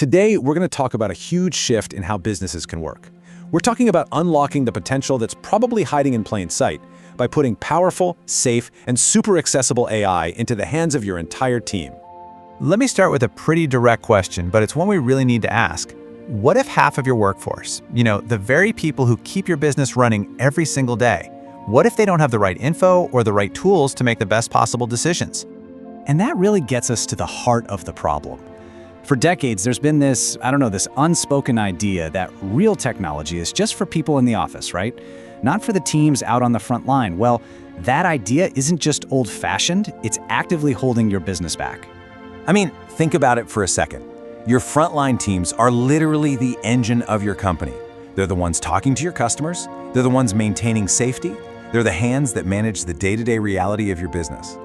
Today, we're going to talk about a huge shift in how businesses can work. We're talking about unlocking the potential that's probably hiding in plain sight by putting powerful, safe, and super accessible AI into the hands of your entire team. Let me start with a pretty direct question, but it's one we really need to ask. What if half of your workforce, the very people who keep your business running every single day, what if they don't have the right info or the right tools to make the best possible decisions? And that really gets us to the heart of the problem. For decades, there's been this unspoken idea that real technology is just for people in the office, right? Not for the teams out on the front line. Well, that idea isn't just old-fashioned, it's actively holding your business back. I mean, think about it for a second. Your frontline teams are literally the engine of your company. They're the ones talking to your customers, they're the ones maintaining safety, they're the hands that manage the day-to-day reality of your business.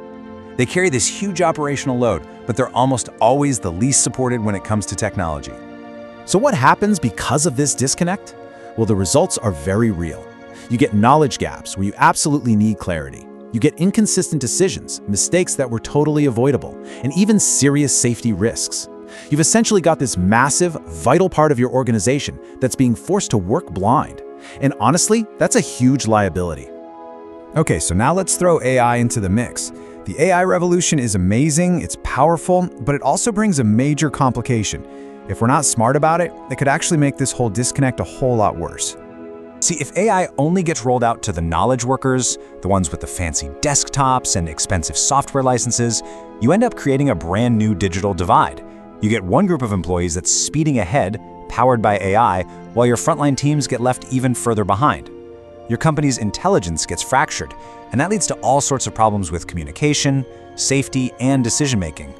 They carry this huge operational load, but they're almost always the least supported when it comes to technology. So what happens because of this disconnect? Well, the results are very real. You get knowledge gaps where you absolutely need clarity. You get inconsistent decisions, mistakes that were totally avoidable, and even serious safety risks. You've essentially got this massive, vital part of your organization that's being forced to work blind. And honestly, that's a huge liability. Okay, so now let's throw AI into the mix. The AI revolution is amazing, it's powerful, but it also brings a major complication. If we're not smart about it, it could actually make this whole disconnect a whole lot worse. See, if AI only gets rolled out to the knowledge workers, the ones with the fancy desktops and expensive software licenses, you end up creating a brand new digital divide. You get one group of employees that's speeding ahead, powered by AI, while your frontline teams get left even further behind. Your company's intelligence gets fractured, and that leads to all sorts of problems with communication, safety, and decision-making.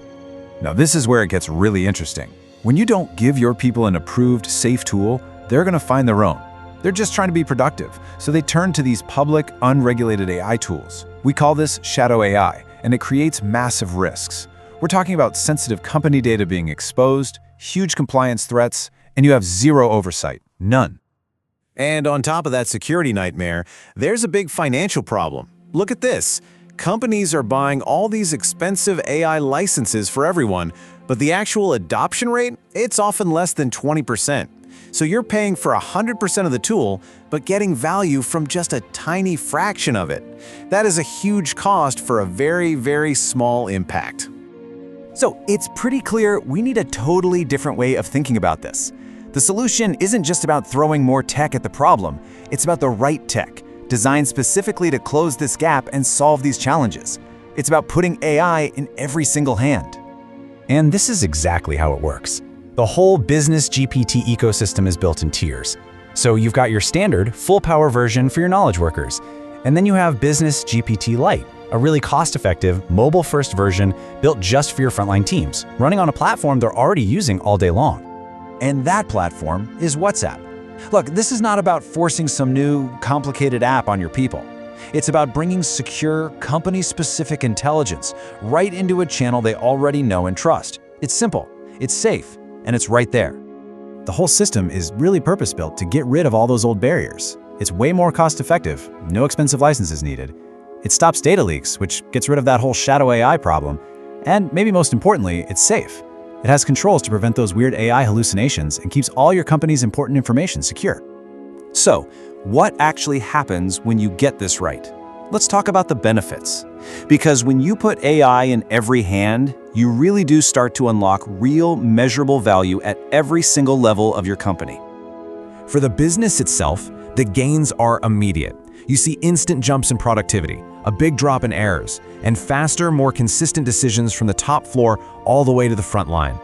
Now this is where it gets really interesting. When you don't give your people an approved, safe tool, they're going to find their own. They're just trying to be productive, so they turn to these public, unregulated AI tools. We call this shadow AI, and it creates massive risks. We're talking about sensitive company data being exposed, huge compliance threats, and you have zero oversight. None. And on top of that security nightmare, there's a big financial problem. Look at this. Companies are buying all these expensive AI licenses for everyone, but the actual adoption rate, it's often less than 20%. So you're paying for 100% of the tool, but getting value from just a tiny fraction of it. That is a huge cost for a very, very small impact. So it's pretty clear we need a totally different way of thinking about this. The solution isn't just about throwing more tech at the problem, it's about the right tech, designed specifically to close this gap and solve these challenges. It's about putting AI in every single hand. And this is exactly how it works. The whole business GPT ecosystem is built in tiers. So you've got your standard, full-power version for your knowledge workers. And then you have Business GPT Lite, a really cost-effective, mobile-first version built just for your frontline teams, running on a platform they're already using all day long. And that platform is WhatsApp. Look, this is not about forcing some new, complicated app on your people. It's about bringing secure, company-specific intelligence right into a channel they already know and trust. It's simple, it's safe, and it's right there. The whole system is really purpose-built to get rid of all those old barriers. It's way more cost-effective, no expensive licenses needed. It stops data leaks, which gets rid of that whole shadow AI problem. And maybe most importantly, it's safe. It has controls to prevent those weird AI hallucinations and keeps all your company's important information secure. So, what actually happens when you get this right? Let's talk about the benefits. Because when you put AI in every hand, you really do start to unlock real, measurable value at every single level of your company. For the business itself, the gains are immediate. You see instant jumps in productivity, a big drop in errors, and faster, more consistent decisions from the top floor all the way to the front line.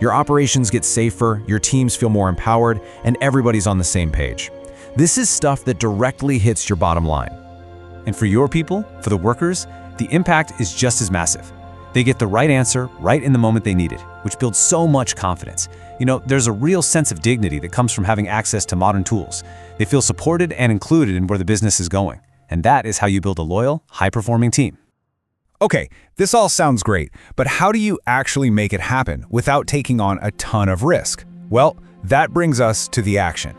Your operations get safer, your teams feel more empowered, and everybody's on the same page. This is stuff that directly hits your bottom line. And for your people, for the workers, the impact is just as massive. They get the right answer right in the moment they need it, which builds so much confidence. There's a real sense of dignity that comes from having access to modern tools. They feel supported and included in where the business is going. And that is how you build a loyal, high-performing team. Okay, this all sounds great, but how do you actually make it happen without taking on a ton of risk? Well, that brings us to the action.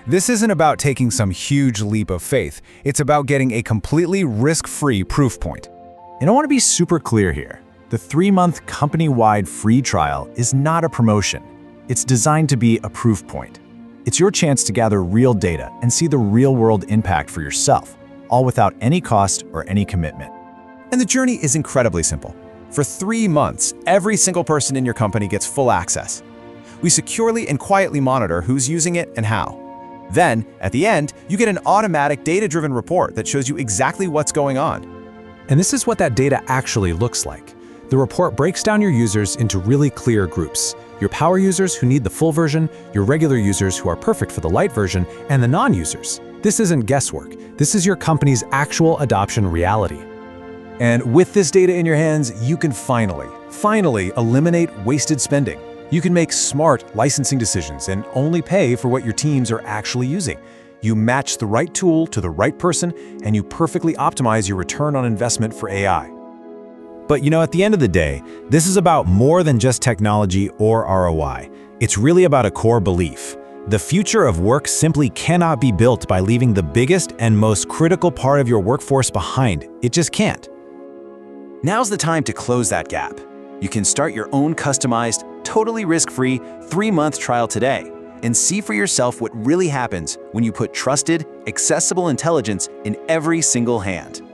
This isn't about taking some huge leap of faith. It's about getting a completely risk-free proof point. And I want to be super clear here. The 3-month company-wide free trial is not a promotion. It's designed to be a proof point. It's your chance to gather real data and see the real-world impact for yourself, all without any cost or any commitment. And the journey is incredibly simple. For 3 months, every single person in your company gets full access. We securely and quietly monitor who's using it and how. Then, at the end, you get an automatic data-driven report that shows you exactly what's going on. And this is what that data actually looks like. The report breaks down your users into really clear groups. Your power users who need the full version, your regular users who are perfect for the light version, and the non-users. This isn't guesswork. This is your company's actual adoption reality. And with this data in your hands, you can finally eliminate wasted spending. You can make smart licensing decisions and only pay for what your teams are actually using. You match the right tool to the right person, and you perfectly optimize your return on investment for AI. But at the end of the day, this is about more than just technology or ROI. It's really about a core belief. The future of work simply cannot be built by leaving the biggest and most critical part of your workforce behind. It just can't. Now's the time to close that gap. You can start your own customized, totally risk-free 3-month trial today and see for yourself what really happens when you put trusted, accessible intelligence in every single hand.